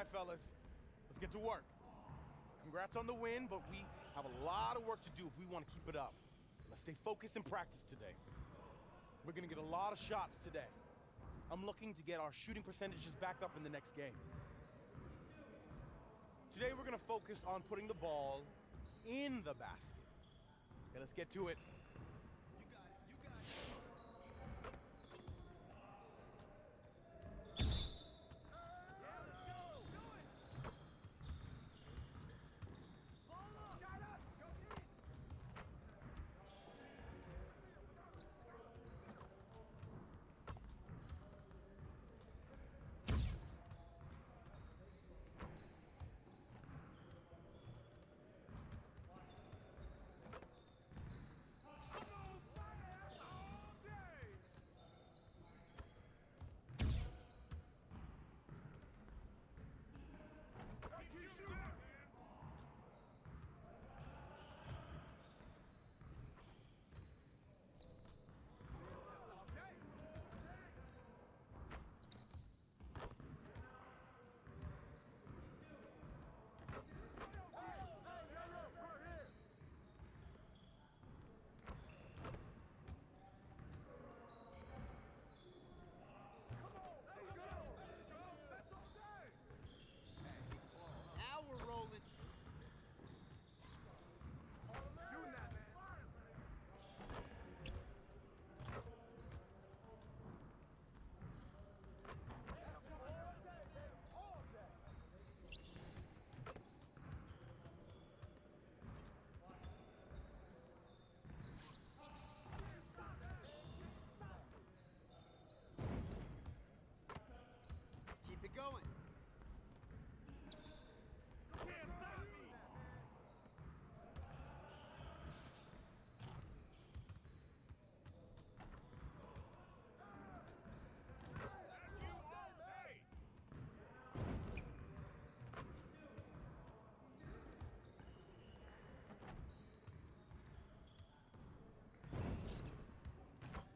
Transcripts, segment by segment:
right, fellas. Let's get to work. Congrats on the win, but we have a lot of work to do if we want to keep it up. Let's stay focused in practice today. We're gonna get a lot of shots today. I'm looking to get our shooting percentages back up in the next game. Today we're gonna focus on putting the ball in the basket. Okay, let's get to it. You got it, you got it. Now we're rolling. Keep it going.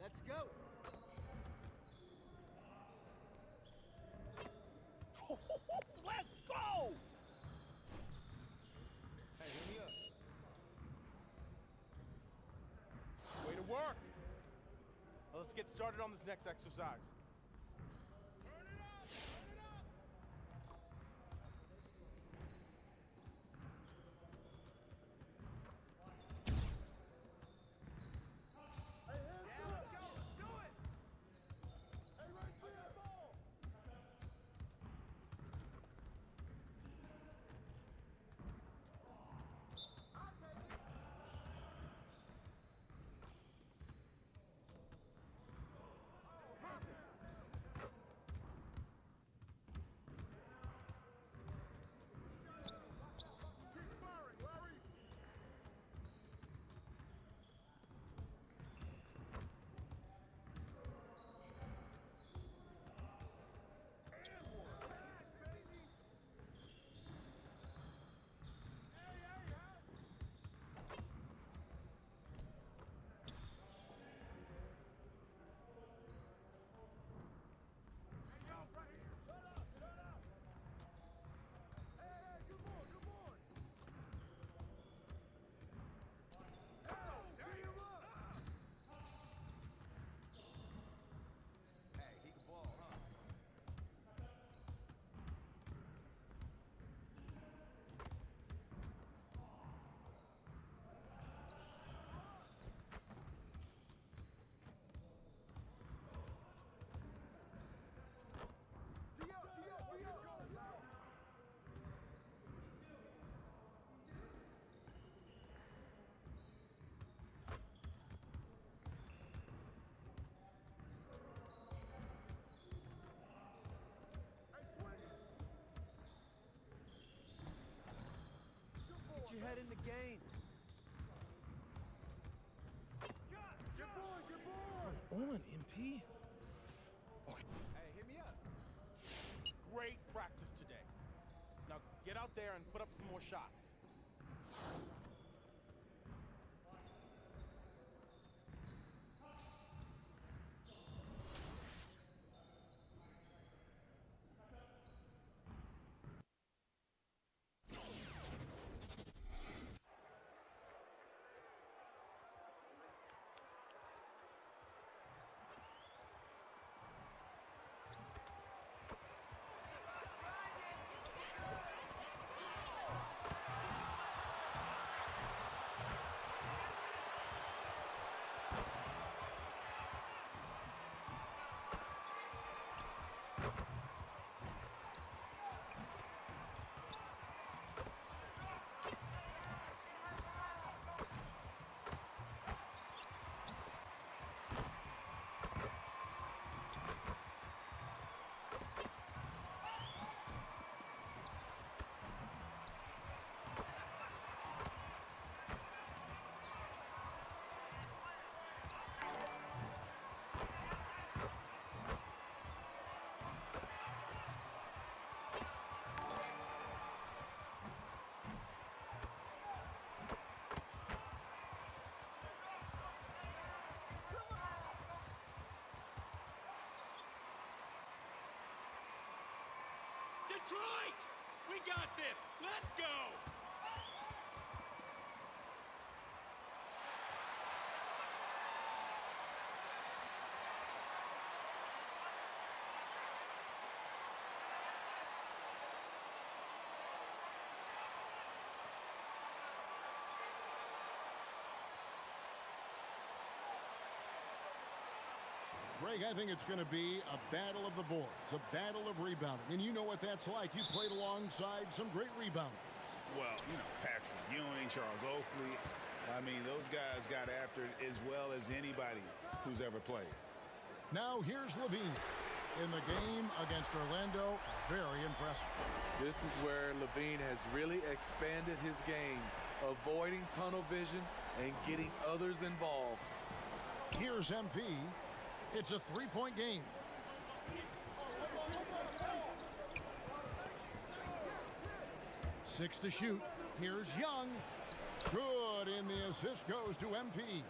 Let's go. Let's go! Hey, hit me up. Way to work. Now let's get started on this next exercise. Hey, he can ball, huh? Get your head in the game. On, MP. Hey, hit me up. Great practice today. Now get out there and put up some more shots. Detroit! We got this! Let's go! Greg, I think it's going to be a battle of the boards, a battle of rebounding. And you know what that's like. You played alongside some great rebounders. Well, you know, Patrick Ewing, Charles Oakley. I mean, those guys got after it as well as anybody who's ever played. Now here's Levine. In the game against Orlando, very impressive. This is where Levine has really expanded his game, avoiding tunnel vision and getting others involved. Here's MP. It's a three-point game. Six to shoot. Here's Young. Good, and the assist goes to MP.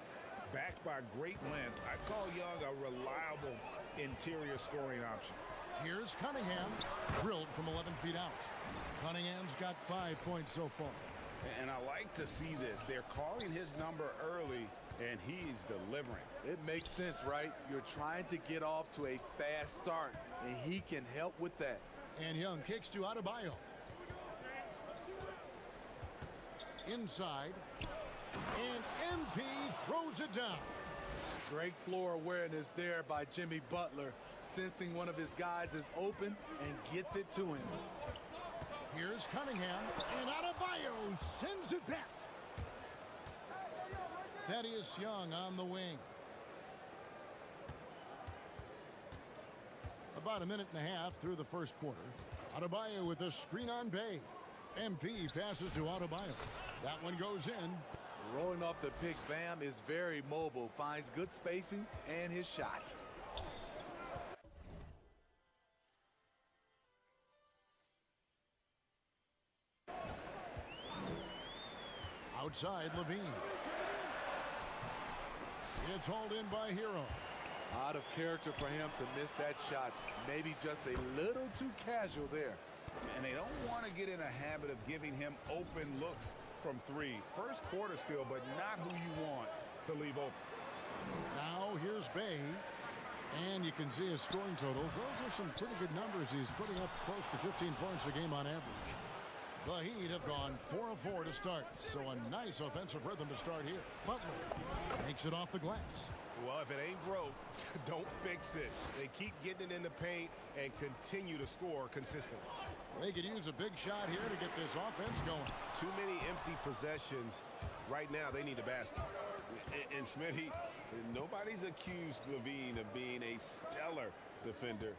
Backed by great length, I call Young a reliable interior scoring option. Here's Cunningham. Drilled from 11 feet out. Cunningham's got 5 points so far. And I like to see this. They're calling his number early, and he's delivering. It makes sense, right? You're trying to get off to a fast start, and he can help with that. And Young kicks to Adebayo. Inside. And MP throws it down. Great floor awareness there by Jimmy Butler, sensing one of his guys is open and gets it to him. Here's Cunningham, and Adebayo sends it back. Thaddeus Young on the wing. About a minute and a half through the first quarter. Adebayo with a screen on Bay. MP passes to Adebayo. That one goes in. Rolling off the pick, Bam is very mobile, finds good spacing and his shot. Outside, Levine. It's hauled in by Hero. Out of character for him to miss that shot. Maybe just a little too casual there. And they don't want to get in a habit of giving him open looks from three. First quarter still, but not who you want to leave open. Now here's Bay. And you can see his scoring totals. Those are some pretty good numbers. He's putting up close to 15 points a game on average. The Heat have gone 4 of 4 to start, so a nice offensive rhythm to start here. Butler makes it off the glass. Well, if it ain't broke, don't fix it. They keep getting it in the paint and continue to score consistently. They could use a big shot here to get this offense going. Too many empty possessions. Right now, they need a basket. And Smitty, nobody's accused Levine of being a stellar defender,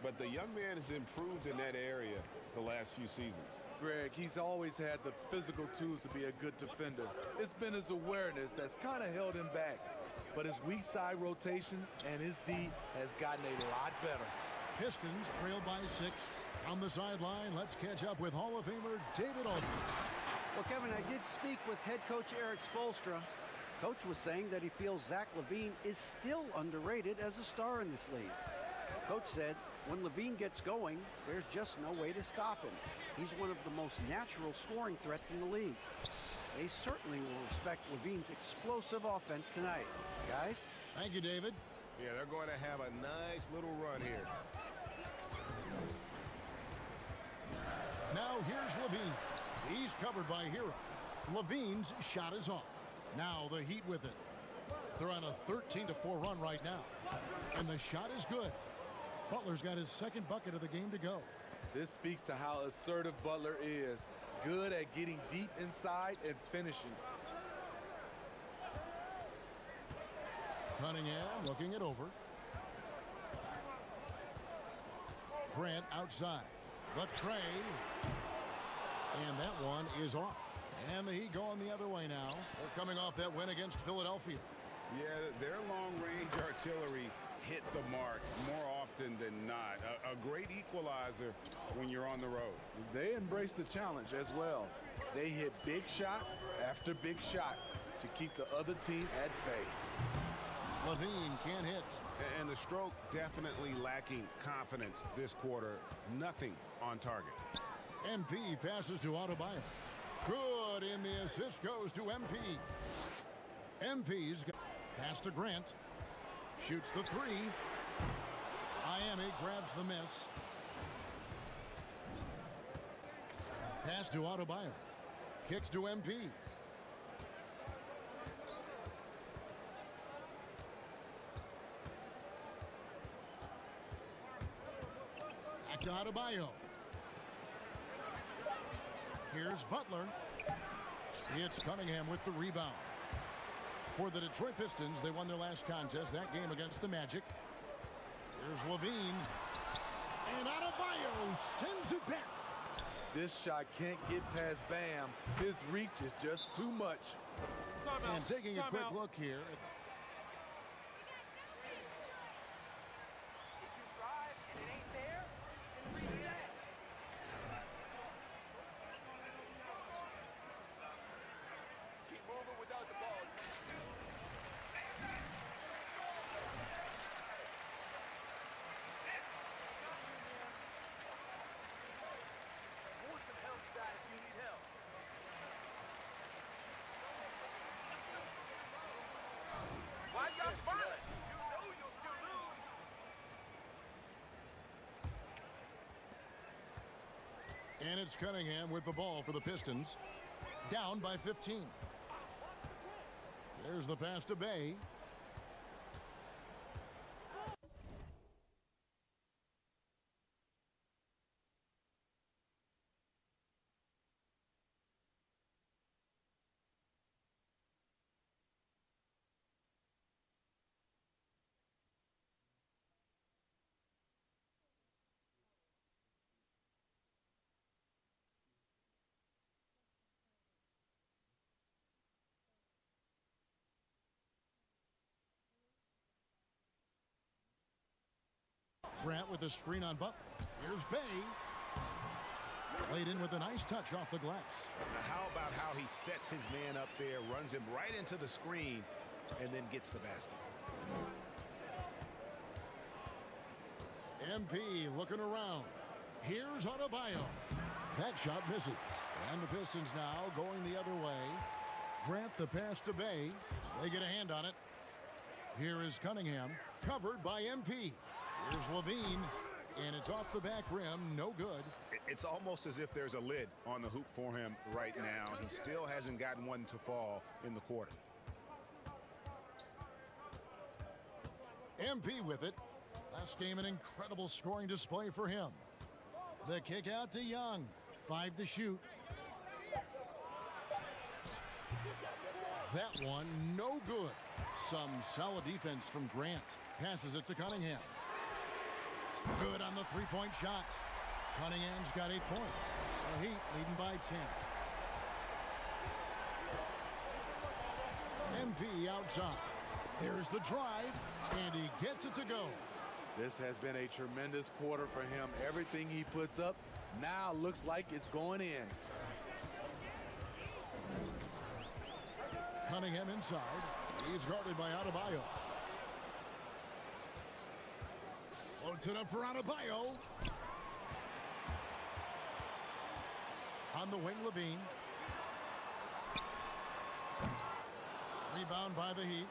but the young man has improved in that area the last few seasons. Greg, he's always had the physical tools to be a good defender. It's been his awareness that's kind of held him back. But his weak side rotation and his D has gotten a lot better. Pistons trail by 6. On the sideline, let's catch up with Hall of Famer David Aldridge. Well, Kevin, I did speak with head coach Eric Spoelstra. Coach was saying that he feels Zach LaVine is still underrated as a star in this league. Coach said when LaVine gets going, there's just no way to stop him. He's one of the most natural scoring threats in the league. They certainly will respect LaVine's explosive offense tonight. Guys? Thank you, David. Yeah, they're going to have a nice little run here. Now here's Levine. He's covered by Hero. Levine's shot is off. Now the Heat with it. They're on a 13-4 run right now. And the shot is good. Butler's got his second bucket of the game to go. This speaks to how assertive Butler is. Good at getting deep inside and finishing. Cunningham looking it over. Grant outside. The tray. And that one is off. And the Heat going the other way now. They're coming off that win against Philadelphia. Yeah, their long-range artillery hit the mark more often than not. A great equalizer when you're on the road. They embrace the challenge as well. They hit big shot after big shot to keep the other team at bay. Levine can't hit. And the stroke definitely lacking confidence this quarter. Nothing on target. MP passes to Adebayo. Good, and the assist goes to MP. MP's got pass to Grant. Shoots the three. Miami grabs the miss. Pass to Adebayo. Kicks to MP. Back to Adebayo. Here's Butler. It's Cunningham with the rebound. For the Detroit Pistons, they won their last contest, that game against the Magic. Here's Levine. And Adebayo sends it back. This shot can't get past Bam. His reach is just too much. And taking a quick look here. And it's Cunningham with the ball for the Pistons. Down by 15. There's the pass to Bay. Grant with a screen on Butler. Here's Bay. Laid in with a nice touch off the glass. Now how about how he sets his man up there, runs him right into the screen, and then gets the basket. MP looking around. Here's Adebayo. That shot misses. And the Pistons now going the other way. Grant the pass to Bay. They get a hand on it. Here is Cunningham. Covered by MP. Here's Levine. And it's off the back rim. No good. It's almost as if there's a lid on the hoop for him right now. He still hasn't gotten one to fall in the quarter. MP with it. Last game, an incredible scoring display for him. The kick out to Young. 5 to shoot. That one, no good. Some solid defense from Grant. Passes it to Cunningham. Good on the three-point shot. Cunningham's got 8 points. The Heat leading by 10. MP outside. There's the drive, and he gets it to go. This has been a tremendous quarter for him. Everything he puts up now looks like it's going in. Cunningham inside. He's guarded by Adebayo. Floats it up for Adebayo. On the wing, Levine. Rebound by the Heat.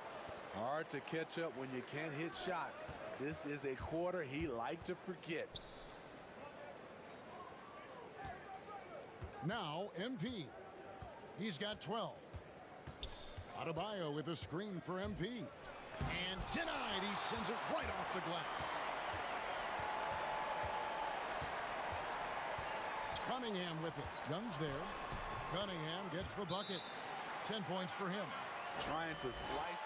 Hard to catch up when you can't hit shots. This is a quarter he liked to forget. Now MP. He's got 12. Adebayo with a screen for MP. And denied. He sends it right off the glass. Cunningham with it. Young's there. Cunningham gets the bucket. 10 points for him. Trying to slice.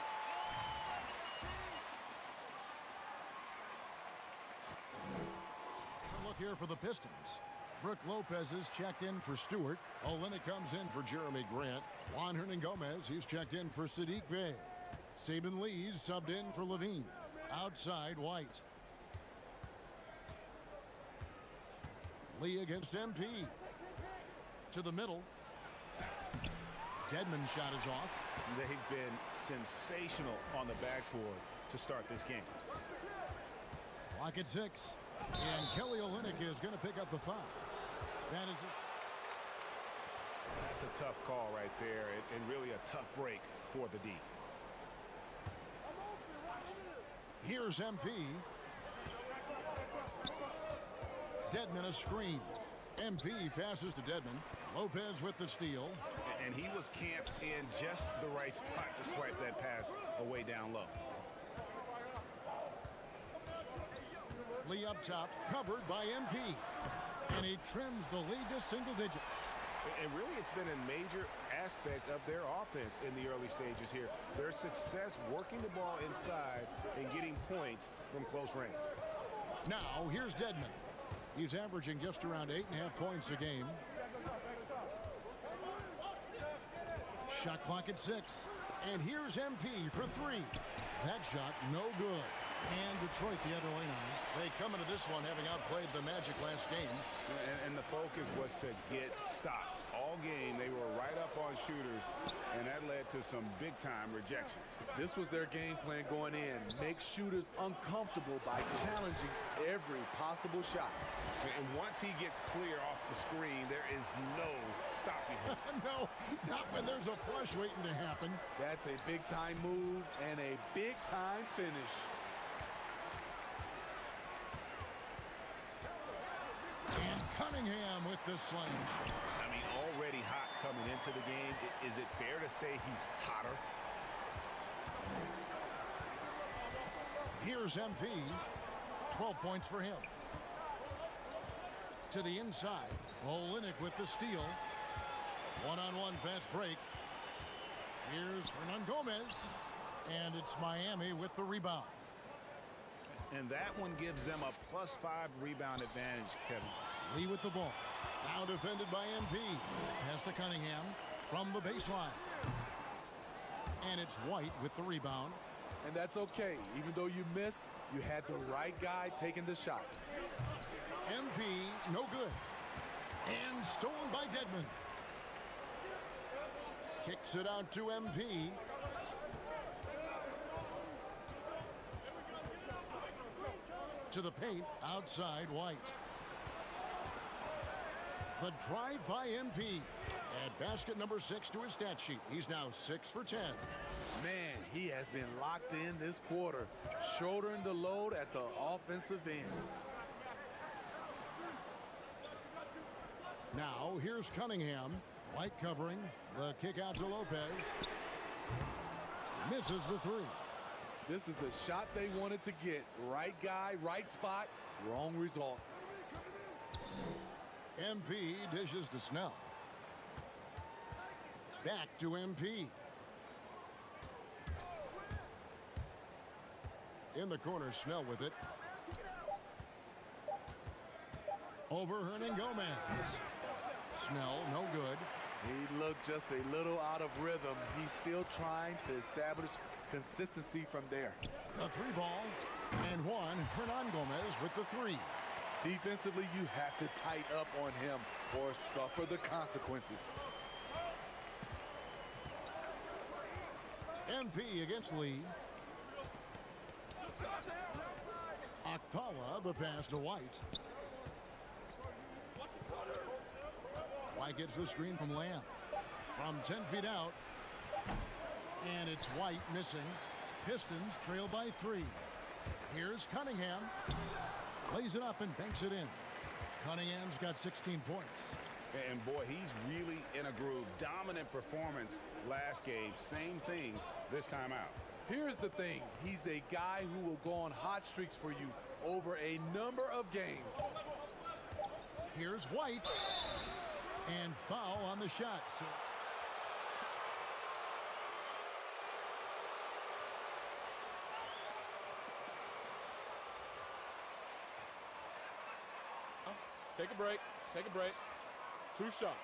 Look here for the Pistons. Brooke Lopez is checked in for Stewart. Olynyk comes in for Jeremy Grant. Juan Hernangomez, he's checked in for Sadiq Bey. Saban Lee's subbed in for Levine. Outside, White. Lee against MP. To the middle. Dedmon's shot is off. They've been sensational on the backboard to start this game. Clock at 6. And Kelly Olynyk is going to pick up the foul. That is it. That's a tough call right there, and really a tough break for the D. Here's MP. Dedmon a screen. MP passes to Dedmon. Lopez with the steal. And he was camped in just the right spot to swipe that pass away down low. Lee up top, covered by MP. And he trims the lead to single digits. And really, it's been a major aspect of their offense in the early stages here. Their success working the ball inside and getting points from close range. Now, here's Dedmon. He's averaging just around 8.5 points a game. Shot clock at 6. And here's MP for 3. That shot, no good. And Detroit the other way now. They come into this one having outplayed the Magic last game. And the focus was to get stops. All game, they were right up on shooters, and that led to some big-time rejections. This was their game plan going in. Make shooters uncomfortable by challenging every possible shot. And once he gets clear off the screen, there is no stopping him. No, not when there's a flush waiting to happen. That's a big-time move and a big-time finish. And Cunningham with the slam. I mean, already hot coming into the game. Is it fair to say he's hotter? Here's MP. 12 points for him. To the inside. Olynyk with the steal. One-on-one fast break. Here's Hernangomez. And it's Miami with the rebound. And that one gives them a +5 rebound advantage, Kevin. Lee with the ball. Now defended by MP. Pass to Cunningham from the baseline. And it's White with the rebound. And that's okay. Even though you miss, you had the right guy taking the shot. MP, no good. And stolen by Dedmon. Kicks it out to MP. To the paint, outside White. The drive by MP. Add basket number 6 to his stat sheet. He's now 6 for 10. Man, he has been locked in this quarter, shouldering the load at the offensive end. Now, here's Cunningham. White covering. The kick out to Lopez. Misses the 3. This is the shot they wanted to get. Right guy, right spot, wrong result. MP dishes to Snell. Back to MP. In the corner, Snell with it. Over Hernangomez. Snell, no good. He looked just a little out of rhythm. He's still trying to establish consistency from there. The 3 ball. And one, Hernangomez with the 3. Defensively, you have to tighten up on him or suffer the consequences. MP against Lee. Akpala, the pass to White. White gets the screen from Lamb. From 10 feet out. And it's White missing. Pistons trail by 3. Here's Cunningham. Lays it up and banks it in. Cunningham's got 16 points. And boy, he's really in a groove. Dominant performance last game. Same thing this time out. Here's the thing. He's a guy who will go on hot streaks for you over a number of games. Here's White. And foul on the shot. So Take a break. Take a break. 2 shots.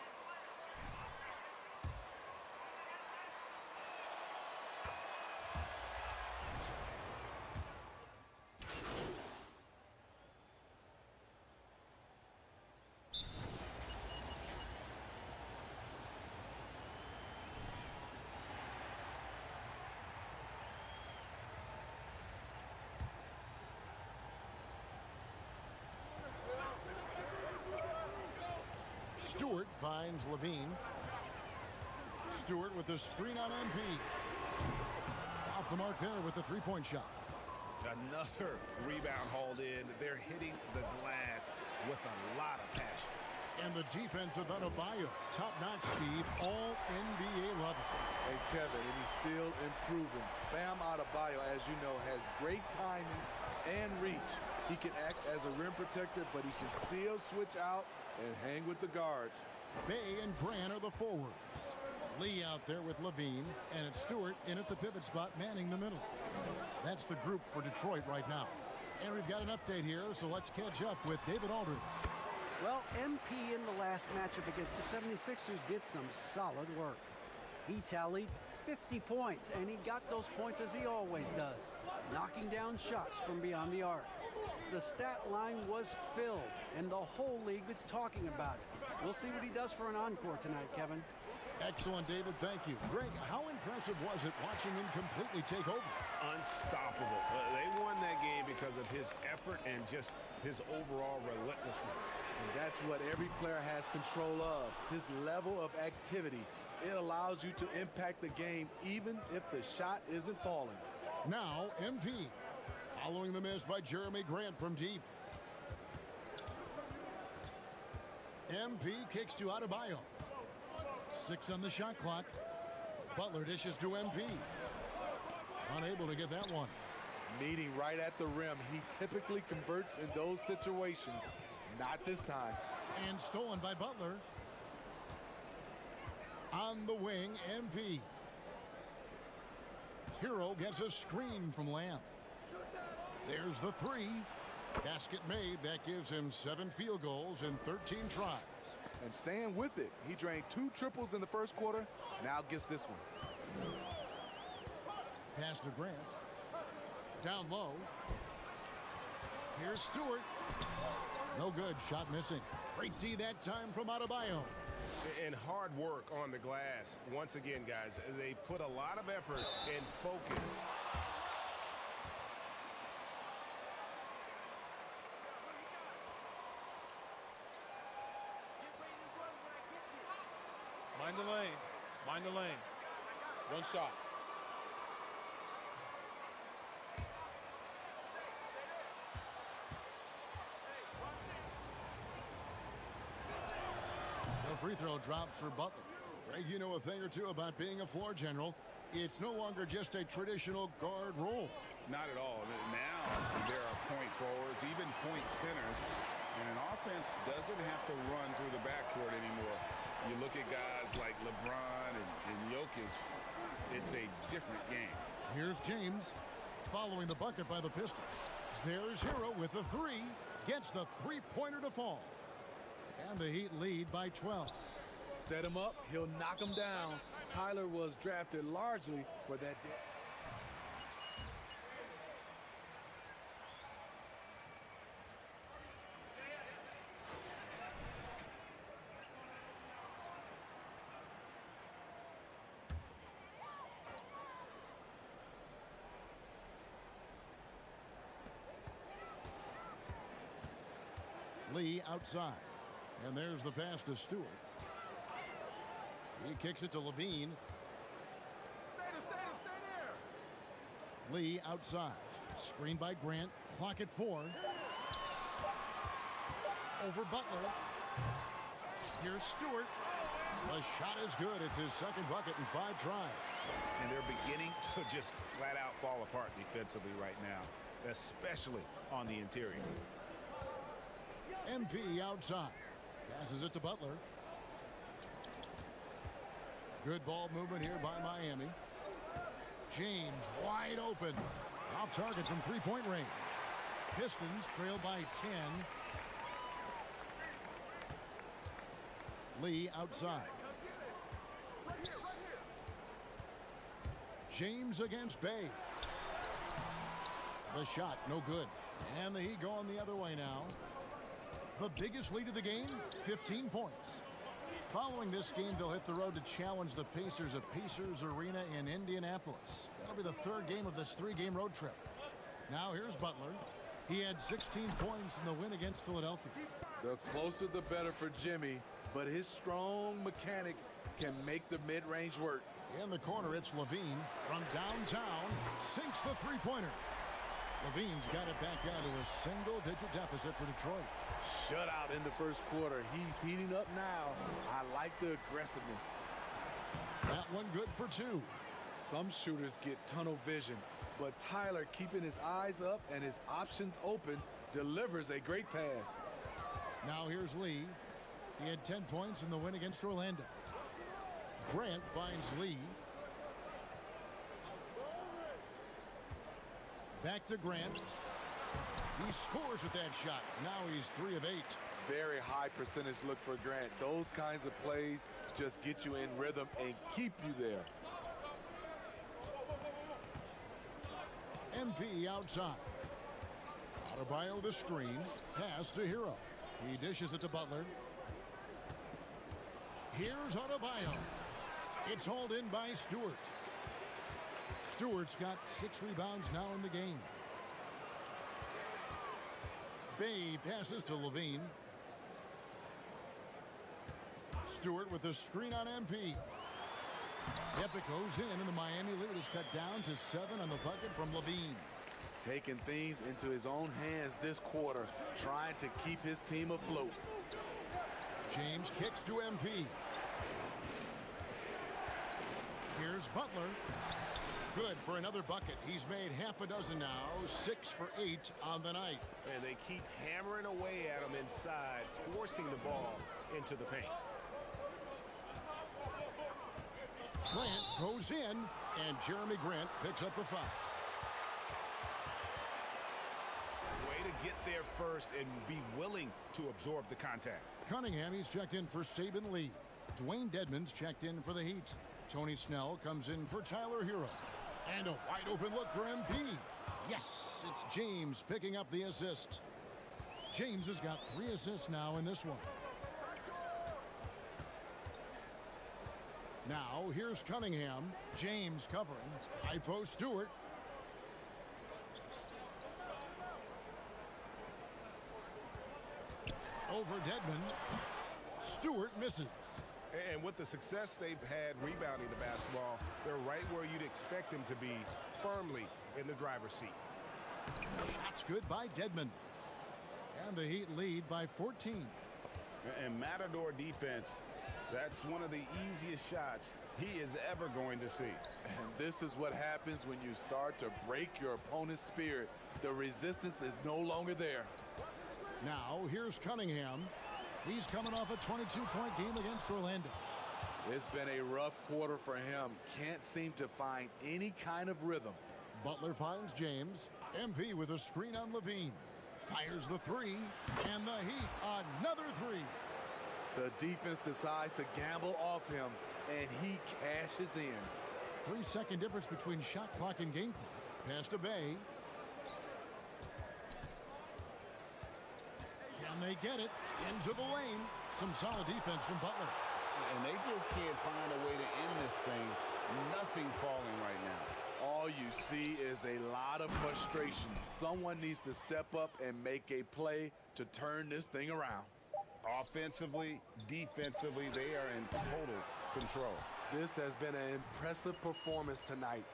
finds Levine. Stewart with the screen on MP. Off the mark there with the three-point shot. Another rebound hauled in. They're hitting the glass with a lot of passion. And the defense of Adebayo. Top-notch speed, all NBA level. Hey, Kevin, and he's still improving. Bam Adebayo, as you know, has great timing and reach. He can act as a rim protector, but he can still switch out and hang with the guards. Bay and Grant are the forwards. Lee out there with Levine, and it's Stewart in at the pivot spot, manning the middle. That's the group for Detroit right now. And we've got an update here, so let's catch up with David Aldridge. Well, MP in the last matchup against the 76ers did some solid work. He tallied 50 points, and he got those points as he always does, knocking down shots from beyond the arc. The stat line was filled, and the whole league is talking about it. We'll see what he does for an encore tonight, Kevin. Excellent, David. Thank you. Greg, how impressive was it watching him completely take over? Unstoppable. They won that game because of his effort and just his overall relentlessness. And that's what every player has control of, his level of activity. It allows you to impact the game even if the shot isn't falling. Now, MP. Following the miss by Jeremy Grant from deep. MP kicks to Adebayo. 6 on the shot clock. Butler dishes to MP. Unable to get that one. Meeting right at the rim, he typically converts in those situations. Not this time. And stolen by Butler. On the wing, MP. Hero gets a screen from Lamb. There's the three. Basket made. That gives him 7 field goals in 13 tries. And staying with it. He drained 2 triples in the first quarter. Now gets this one. Pass to Grant. Down low. Here's Stewart. No good. Shot missing. Great D that time from Adebayo. And hard work on the glass. Once again, guys, they put a lot of effort and focus. Mind the lanes. Mind the lanes. One shot. The free throw drops for Butler. Greg, you know a thing or two about being a floor general. It's no longer just a traditional guard role. Not at all. Now there are point forwards, even point centers, and an offense doesn't have to run through the backcourt anymore. You look at guys like LeBron and Jokic, it's a different game. Here's James following the bucket by the Pistons. There's Hero with the three. Gets the three-pointer to fall. And the Heat lead by 12. Set him up, he'll knock him down. Tyler was drafted largely for that day. Lee outside. And there's the pass to Stewart. He kicks it to Levine. Lee outside. Screened by Grant. Clock at 4. Over Butler. Here's Stewart. The shot is good. It's his second bucket in 5 tries. And they're beginning to just flat out fall apart defensively right now, especially on the interior. MP outside. Passes it to Butler. Good ball movement here by Miami. James wide open. Off target from three-point range. Pistons trail by 10. Lee outside. James against Bay. The shot, no good. And the Heat going the other way now. The biggest lead of the game, 15 points. Following this game, they'll hit the road to challenge the Pacers at Pacers Arena in Indianapolis. That'll be the third game of this 3-game road trip. Now here's Butler. He had 16 points in the win against Philadelphia. The closer the better for Jimmy. but his strong mechanics can make the mid-range work. In the corner, it's Levine from downtown, sinks the three-pointer. Levine's got it back down to a single-digit deficit for Detroit. Shutout in the first quarter. He's heating up now. I like the aggressiveness. That one good for two. Some shooters get tunnel vision, but Tyler, keeping his eyes up and his options open, delivers a great pass. Now here's Lee. He had 10 points in the win against Orlando. Grant finds Lee. Back to Grant. He scores with that shot. Now he's 3 of 8. Very high percentage look for Grant. Those kinds of plays just get you in rhythm and keep you there. MP outside. Adebayo the screen. Pass to Hero. He dishes it to Butler. Here's Adebayo. It's hauled in by Stewart. Stewart's got 6 rebounds now in the game. Bay passes to Levine. Stewart with the screen on MP. Epic goes in, and the Miami lead is cut down to 7 on the bucket from Levine. Taking things into his own hands this quarter, trying to keep his team afloat. James kicks to MP. Here's Butler. Good for another bucket. He's made half a dozen now, 6 for 8 on the night. And they keep hammering away at him inside, forcing the ball into the paint. Grant goes in, and Jeremy Grant picks up the foul. Way to get there first and be willing to absorb the contact. Cunningham, he's checked in for Saban Lee. Dwayne Dedmon's checked in for the Heat. Tony Snell comes in for Tyler Hero. And a wide open look for MP. Yes, it's James picking up the assist. James has got 3 assists now in this one. Now here's Cunningham. James covering. High post Stewart. Over Dedmon. Stewart misses. And with the success they've had rebounding the basketball, they're right where you'd expect them to be, firmly in the driver's seat. Shots good by Dedmon. And the Heat lead by 14. And Matador defense, that's one of the easiest shots he is ever going to see. And this is what happens when you start to break your opponent's spirit. The resistance is no longer there. Now here's Cunningham. He's coming off a 22-point game against Orlando. It's been a rough quarter for him. Can't seem to find any kind of rhythm. Butler finds James. MP with a screen on Levine. Fires the 3. And the Heat, another 3. The defense decides to gamble off him, and he cashes in. 3-second difference between shot clock and game clock. Pass to Bay. Can they get it into the lane? Some solid defense from Butler. And they just can't find a way to end this thing. Nothing falling right now. All you see is a lot of frustration. Someone needs to step up and make a play to turn this thing around. Offensively, defensively, they are in total control. This has been an impressive performance tonight.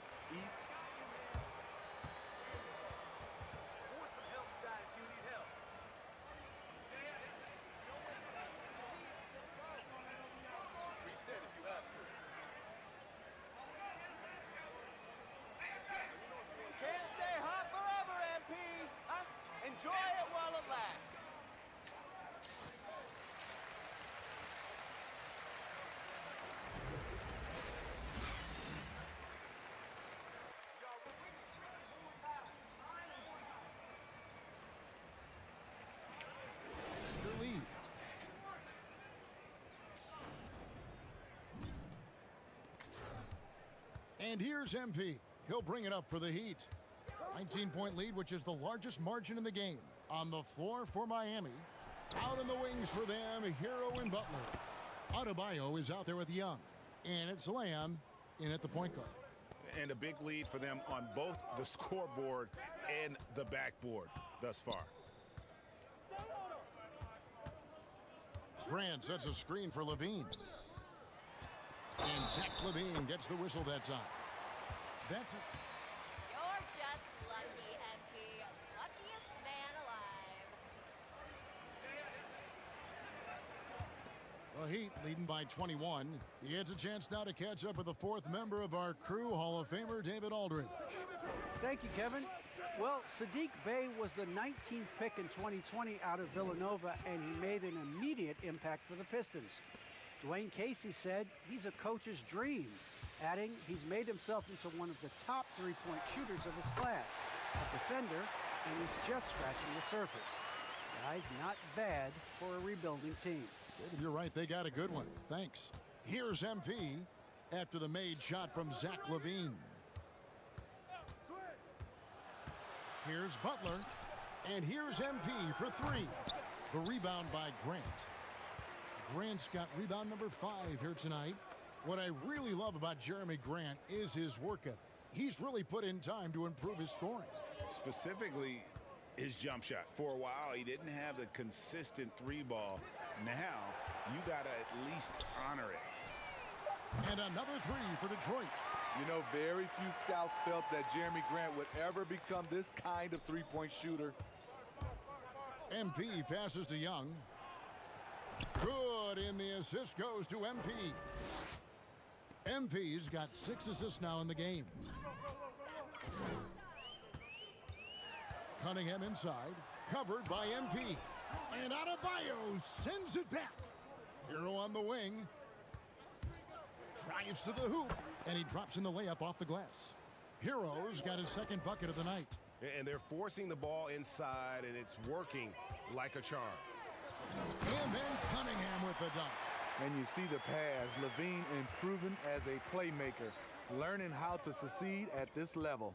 Can't stay hot forever, MP. Enjoy it while it lasts. The lead. And here's MP. He'll bring it up for the Heat. 19-point lead, which is the largest margin in the game. On the floor for Miami. Out in the wings for them, Hero and Butler. Adebayo is out there with Young. And it's Lamb in at the point guard. And a big lead for them on both the scoreboard and the backboard thus far. Grant sets a screen for Levine. And Zach Levine gets the whistle that time. That's it. You're just lucky, MP. Luckiest man alive. The Heat leading by 21. He has a chance now to catch up with the fourth member of our crew, Hall of Famer David Aldridge. Thank you, Kevin. Well, Sadiq Bey was the 19th pick in 2020 out of Villanova, and he made an immediate impact for the Pistons. Dwayne Casey said he's a coach's dream, adding he's made himself into one of the top three-point shooters of his class, a defender, and he's just scratching the surface. Guy's not bad for a rebuilding team. David, you're right. They got a good one. Thanks. Here's MP after the made shot from Zach Levine. Here's Butler. And here's MP for three. The rebound by Grant. Grant's got rebound number 5 here tonight. What I really love about Jeremy Grant is his work ethic. He's really put in time to improve his scoring. Specifically, his jump shot. For a while, he didn't have the consistent three ball. Now, you got to at least honor it. And another three for Detroit. You know, very few scouts felt that Jeremy Grant would ever become this kind of three-point shooter. MP passes to Young. Good, and the assist goes to MP. MP's got 6 assists now in the game. Cunningham inside, covered by MP. And Adebayo sends it back. Hero on the wing. Drives to the hoop, and he drops in the layup off the glass. Hero's got his second bucket of the night. And they're forcing the ball inside, and it's working like a charm. And then Cunningham with the dunk. And you see the pass. Levine improving as a playmaker, learning how to succeed at this level.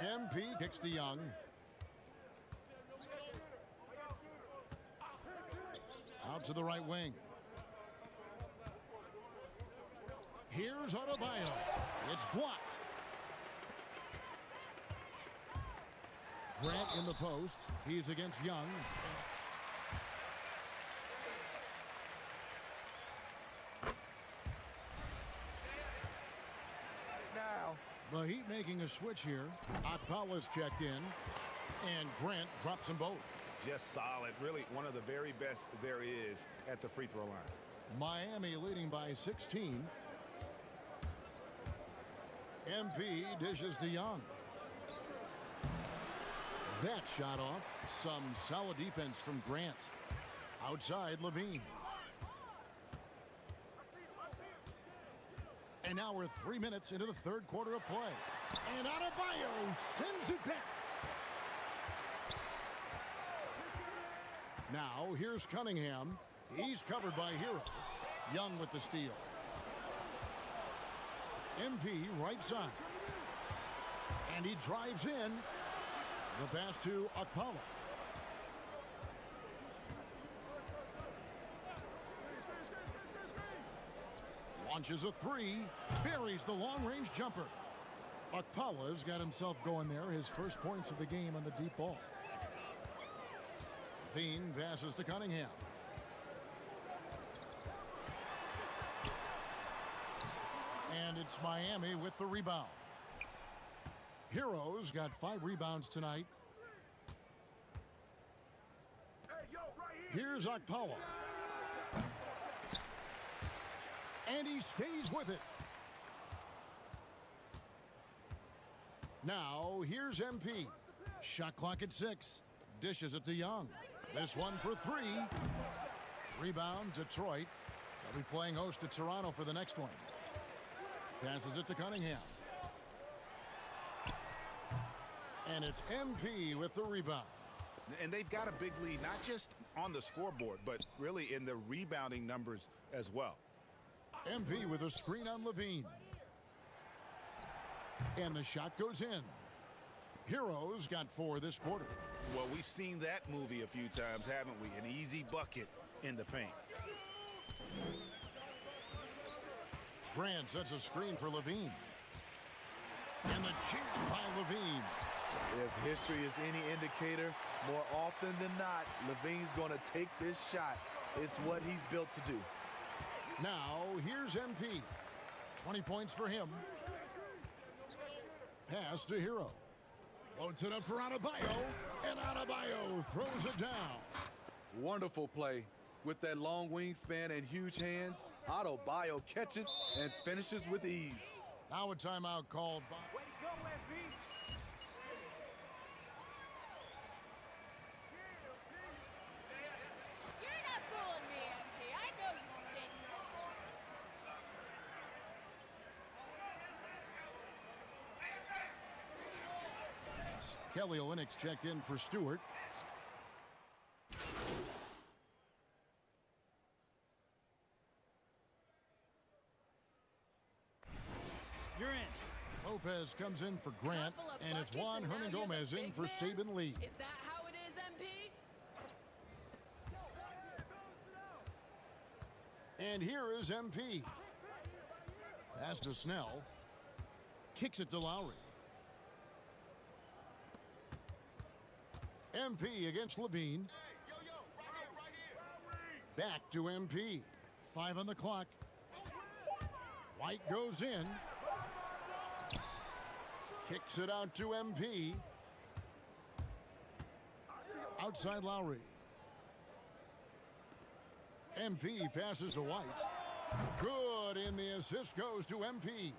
MP kicks to Young. Out to the right wing. Here's Adebayo. It's blocked. Grant in the post. He's against Young. Now, The Heat making a switch here. Akpala's checked in. And Grant drops them both. Just solid. Really one of the very best there is at the free throw line. Miami leading by 16. MP dishes to Young. That shot off. Some solid defense from Grant. Outside Levine. And now we're 3 minutes into the third quarter of play. And Adebayo sends it back. Now here's Cunningham. He's covered by Hero. Young with the steal. MP right side. And he drives in. The pass to Akpala. Launches a three. Buries the long-range jumper. Akpala's got himself going there. His first points of the game on the deep ball. Levine passes to Cunningham. And it's Miami with the rebound. Hero's got 5 rebounds tonight. Here's Akpala. And he stays with it. Now, here's MP. Shot clock at 6. Dishes it to Young. This one for 3. Rebound, Detroit. They'll be playing host to Toronto for the next one. Passes it to Cunningham. And it's MP with the rebound. And they've got a big lead, not just on the scoreboard, but really in the rebounding numbers as well. MP with a screen on Levine. And the shot goes in. Hero's got 4 this quarter. Well, we've seen that movie a few times, haven't we? An easy bucket in the paint. Grant sets a screen for Levine. And the jam by Levine. if history is any indicator, More often than not, Levine's going to take this shot. It's what he's built to do. Now, here's MP. 20 points for him. Pass to Hero. Floats it up for Adebayo, and Adebayo throws it down. Wonderful play. With that long wingspan and huge hands, Adebayo catches and finishes with ease. Now a timeout called by... You're not fooling me, MP. I know you stink. Kelly Olynyk's checked in for Stewart. You're in. Lopez comes in for Grant, Couple of and it's buckets, Juan and now Hernan you're the Gomez in big for man? Saban Lee. Is that how it is, MP? And here is MP. Pass to Snell. Kicks it to Lowry. MP against Levine. Back to MP. 5 on the clock. White goes in. Kicks it out to MP. Outside Lowry. MP passes to White. Good, and the assist goes to MP.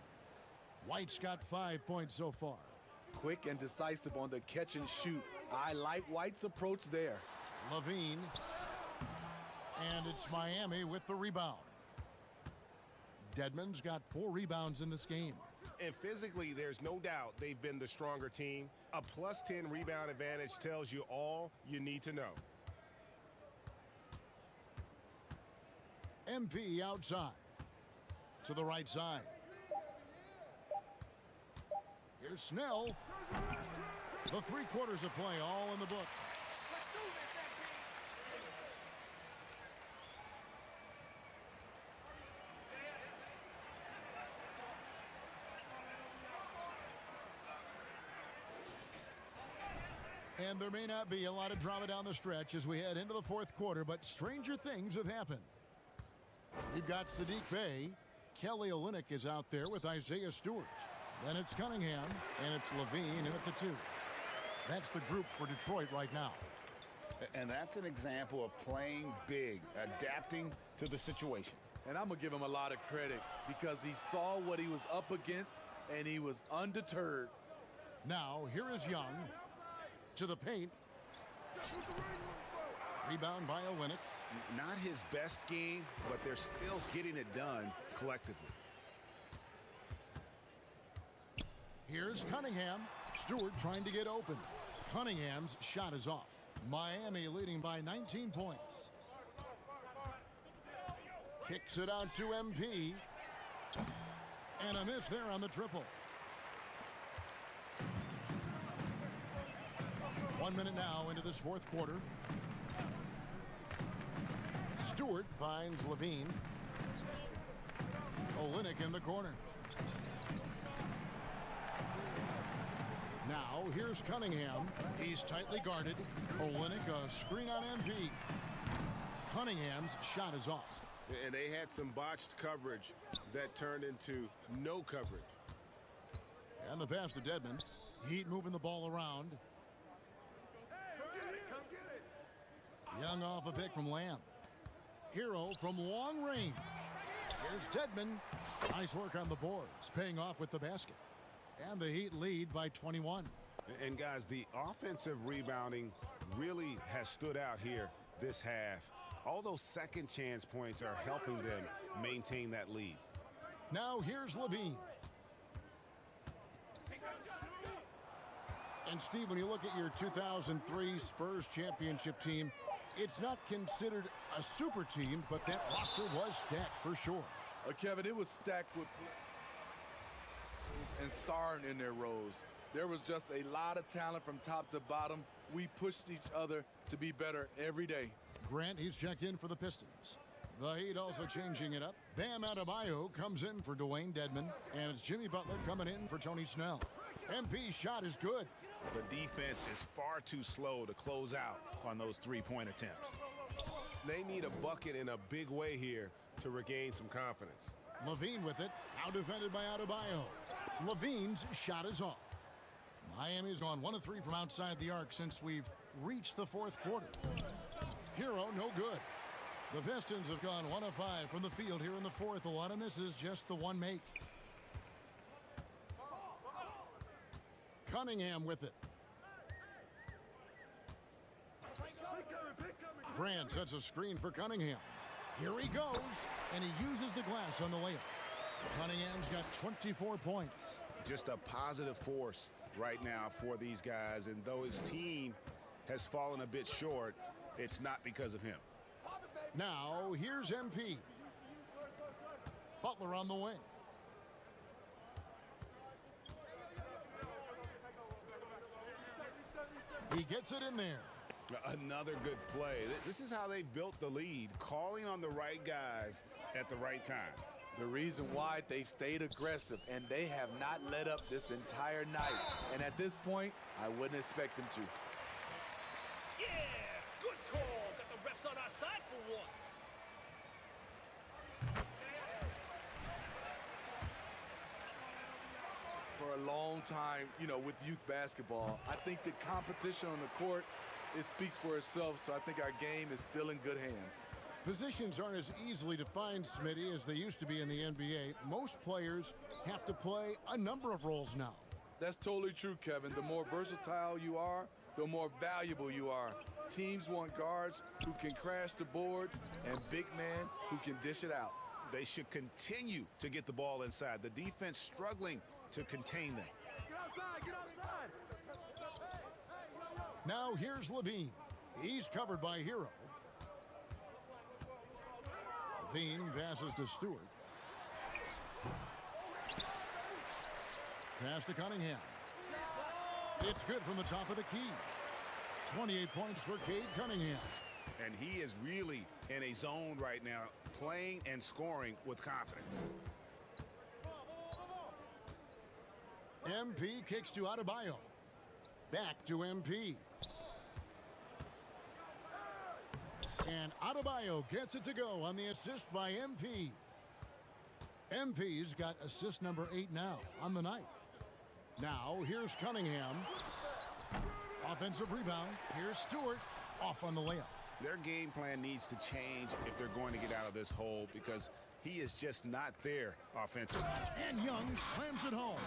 White's got 5 points so far. Quick and decisive on the catch and shoot. I like White's approach there. Levine. And it's Miami with the rebound. Dedmon's got 4 rebounds in this game. And physically, there's no doubt they've been the stronger team. A plus 10 rebound advantage tells you all you need to know. MP outside. To the right side. Here's Snell. The 3 quarters of play all in the book. And there may not be a lot of drama down the stretch as we head into the 4th quarter, but stranger things have happened. We've got Saddiq Bey. Kelly Olynyk is out there with Isaiah Stewart. Then it's Cunningham, and it's Levine in at the 2. That's the group for Detroit right now. And that's an example of playing big, adapting to the situation. And I'm going to give him a lot of credit because he saw what he was up against, and he was undeterred. Now, here is Young. To the paint. Rebound by Olynyk. Not his best game, but they're still getting it done collectively. Here's Cunningham. Stewart trying to get open. Cunningham's shot is off. Miami leading by 19 points. Kicks it out to MP. And a miss there on the triple. 1 minute now into this 4th quarter. Stewart finds Levine. Olynyk in the corner. Now here's Cunningham. He's tightly guarded. Olynyk a screen on MP. Cunningham's shot is off. And they had some botched coverage that turned into no coverage. And the pass to Dedmon. Heat moving the ball around. Young off a pick from Lamb. Hero from long range. Here's Dedmon. Nice work on the boards, paying off with the basket. And the Heat lead by 21. And guys, the offensive rebounding really has stood out here this half. All those second chance points are helping them maintain that lead. Now here's Levine. And Steve, when you look at your 2003 Spurs championship team, it's not considered a super team, but that roster was stacked for sure. Kevin, it was stacked with and starring in their roles. There was just a lot of talent from top to bottom. We pushed each other to be better every day. Grant, he's checked in for the Pistons. The Heat also changing it up. Bam Adebayo comes in for Dwayne Dedmon, and it's Jimmy Butler coming in for Tony Snell. MP's shot is good. The defense is far too slow to close out on those three-point attempts. They need a bucket in a big way here to regain some confidence. Levine with it. Now defended by Adebayo. Levine's shot is off. Miami's gone 1 of 3 from outside the arc since we've reached the fourth quarter. Hero, no good. The Pistons have gone 1 of 5 from the field here in the fourth. A lot of misses, just the one make. Cunningham with it. Grant sets a screen for Cunningham. Here he goes, and he uses the glass on the layup. Cunningham's got 24 points. Just a positive force right now for these guys, and though his team has fallen a bit short, it's not because of him. Now, here's MP. Butler on the wing. He gets it in there. Another good play. This is how they built the lead, calling on the right guys at the right time. The reason why they've stayed aggressive, and they have not let up this entire night. And at this point, I wouldn't expect them to. Yeah, good call. Got the refs on our side for once. For a long time, you know, with youth basketball, I think the competition on the court, it speaks for itself, so I think our game is still in good hands. Positions aren't as easily defined, Smitty, as they used to be in the NBA. Most players have to play a number of roles now. That's totally true, Kevin. The more versatile you are, the more valuable you are. Teams want guards who can crash the boards and big men who can dish it out. They should continue to get the ball inside. The defense struggling to contain them. Get outside, get outside. Now here's Levine. He's covered by Hero. Levine passes to Stewart. Pass to Cunningham. It's good from the top of the key. 28 points for Cade Cunningham. And he is really in a zone right now, playing and scoring with confidence. MP kicks to Adebayo. Back to MP. And Adebayo gets it to go on the assist by MP. MP's got assist number 8 now on the night. Now here's Cunningham. Offensive rebound. Here's Stewart off on the layup. Their game plan needs to change if they're going to get out of this hole, because he is just not there offensively. And Young slams it home.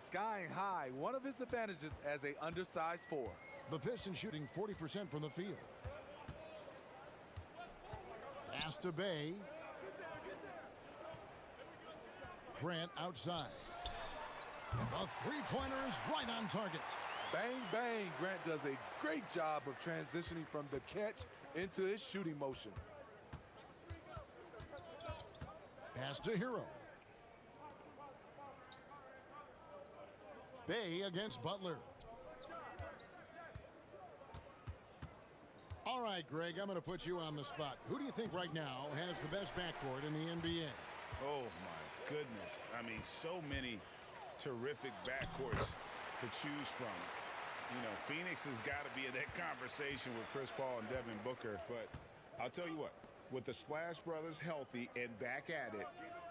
Skying high, one of his advantages as a undersized 4. The Pistons shooting 40% from the field. Pass to Bay. Grant outside. The three-pointer is right on target. Bang, bang. Grant does a great job of transitioning from the catch into his shooting motion. Pass to Hero. Bay against Butler. All right, Greg, I'm going to put you on the spot. Who do you think right now has the best backcourt in the NBA? Oh, my goodness. I mean, so many terrific backcourts to choose from. You know, Phoenix has got to be in that conversation with Chris Paul and Devin Booker. But I'll tell you what, with the Splash Brothers healthy and back at it,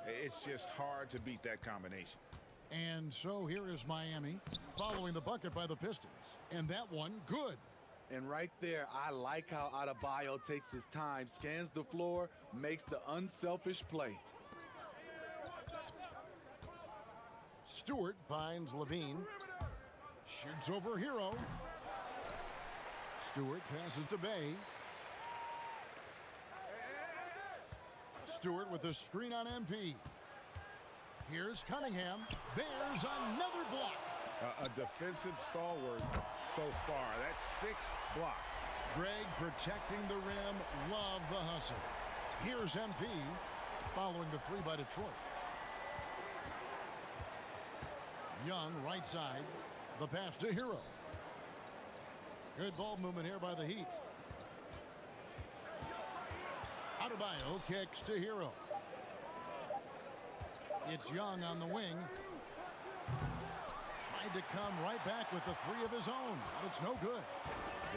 it's just hard to beat that combination. And so here is Miami following the bucket by the Pistons. And that one, good. And right there, I like how Adebayo takes his time, scans the floor, makes the unselfish play. Stewart finds Levine. Shoots over Hero. Stewart passes to Bay. Stewart with a screen on MP. Here's Cunningham. There's another block. A defensive stalwart so far. That's 6 blocks. Greg protecting the rim. Love the hustle. Here's MP following the 3 by Detroit. Young right side. The pass to Hero. Good ball movement here by the Heat. Adebayo kicks to Hero. It's Young on the wing. Tried tried to come right back with the three of his own, but it's no good.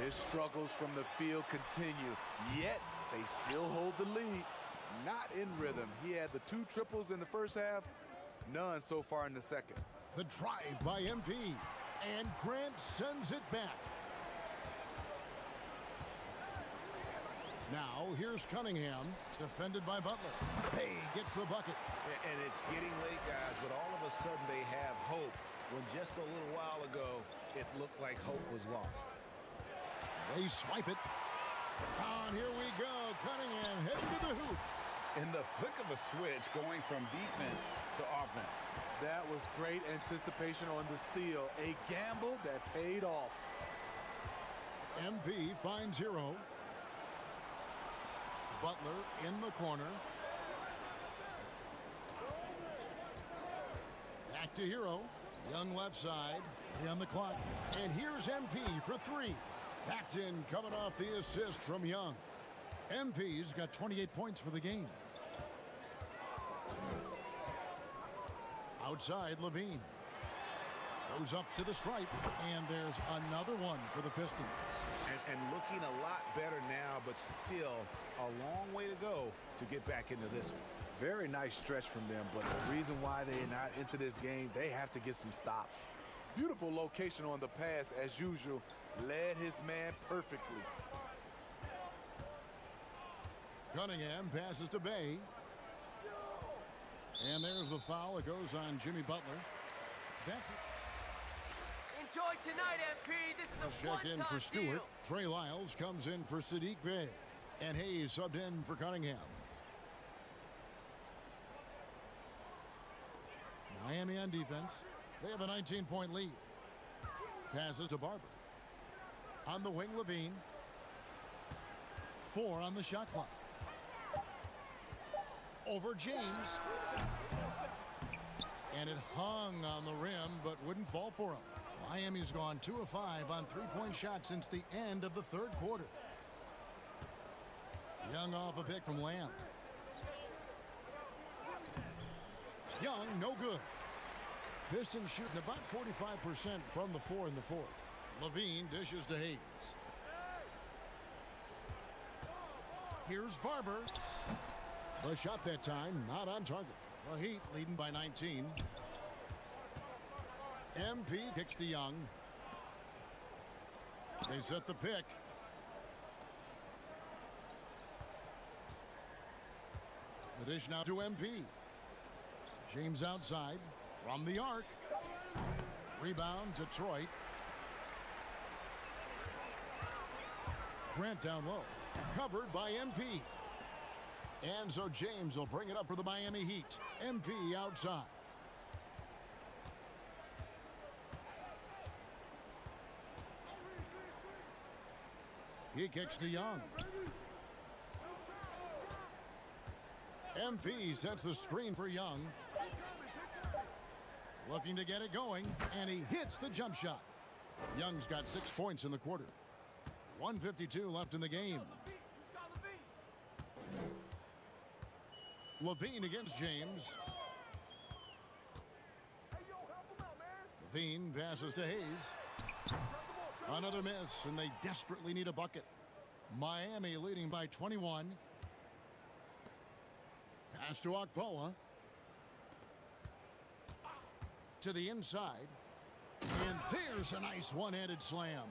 His struggles from the field continue, yet they still hold the lead. Not in rhythm. He had the 2 triples in the first half, none so far in the second. The drive by MP, and Grant sends it back. Now, here's Cunningham, defended by Butler. Bay gets the bucket. And it's getting late, guys, but all of a sudden they have hope when just a little while ago it looked like hope was lost. They swipe it. And here we go. Cunningham heading to the hoop. In the flick of a switch, going from defense to offense. That was great anticipation on the steal. A gamble that paid off. MP finds Hero. Butler in the corner. Back to Hero. Young left side. On the clock. And here's MP for 3. That's in, coming off the assist from Young. MP's got 28 points for the game. Outside, Levine. Goes up to the stripe, and there's another one for the Pistons. And looking a lot better now, but still a long way to go to get back into this one. Very nice stretch from them, but the reason why they're not into this game, they have to get some stops. Beautiful location on the pass, as usual. Led his man perfectly. Cunningham passes to Bay. And there's the foul. It goes on Jimmy Butler. That's it. Enjoy tonight, MP. This is a Check in for one-time Stewart. deal. Trey Lyles comes in for Sadiq Bey. And Hayes subbed in for Cunningham. Miami on defense. They have a 19-point lead. Passes to Barber. On the wing, Levine. 4 on the shot clock. Over James. And it hung on the rim, but wouldn't fall for him. Miami's gone 2 of 5 on 3-point shots since the end of the third quarter. Young off a pick from Lamb. Young, no good. Pistons shooting about 45% from the 4 in the fourth. Levine dishes to Hayes. Here's Barber. The shot that time not on target. The Heat leading by 19. MP kicks to Young. They set the pick. The dish now to MP. James outside from the arc. Rebound, Detroit. Grant down low. Covered by MP. And so James will bring it up for the Miami Heat. MP outside. He kicks to Young. MP sets the screen for Young. Looking to get it going, and he hits the jump shot. Young's got 6 points in the quarter. 1:52 left in the game. Levine against James. Levine passes to Hayes. Another miss, and they desperately need a bucket. Miami leading by 21. Pass to Okpoa. To the inside. And there's a nice one-handed slam.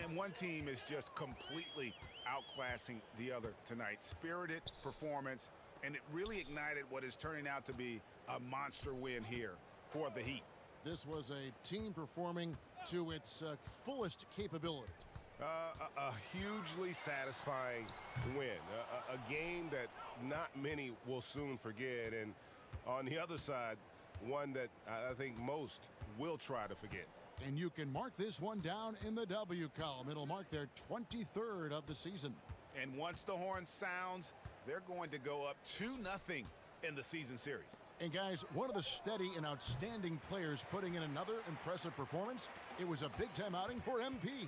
And one team is just completely outclassing the other tonight. Spirited performance, and it really ignited what is turning out to be a monster win here for the Heat. This was a team performing to its fullest capability. A hugely satisfying win. A game that not many will soon forget. And on the other side, one that I think most will try to forget. And you can mark this one down in the W column. It'll mark their 23rd of the season. And once the horn sounds, they're going to go up 2-0 in the season series. And guys, one of the steady and outstanding players putting in another impressive performance. It was a big-time outing for MP.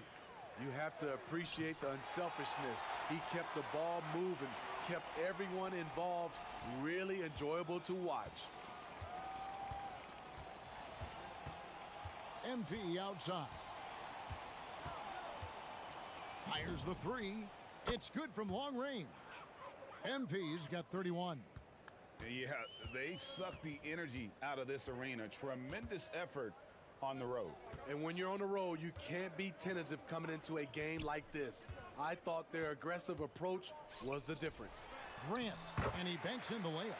You have to appreciate the unselfishness. He kept the ball moving, kept everyone involved, really enjoyable to watch. MP outside. Fires the three. It's good from long range. MP's got 31. Yeah, they've sucked the energy out of this arena. Tremendous effort on the road. And when you're on the road, you can't be tentative coming into a game like this. I thought their aggressive approach was the difference. Grant, and he banks in the layup.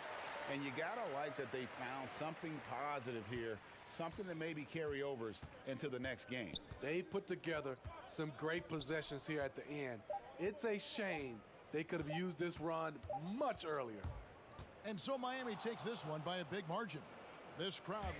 And you gotta like that they found something positive here, something that maybe carry overs into the next game. They put together some great possessions here at the end. It's a shame they could have used this run much earlier. And so Miami takes this one by a big margin. This crowd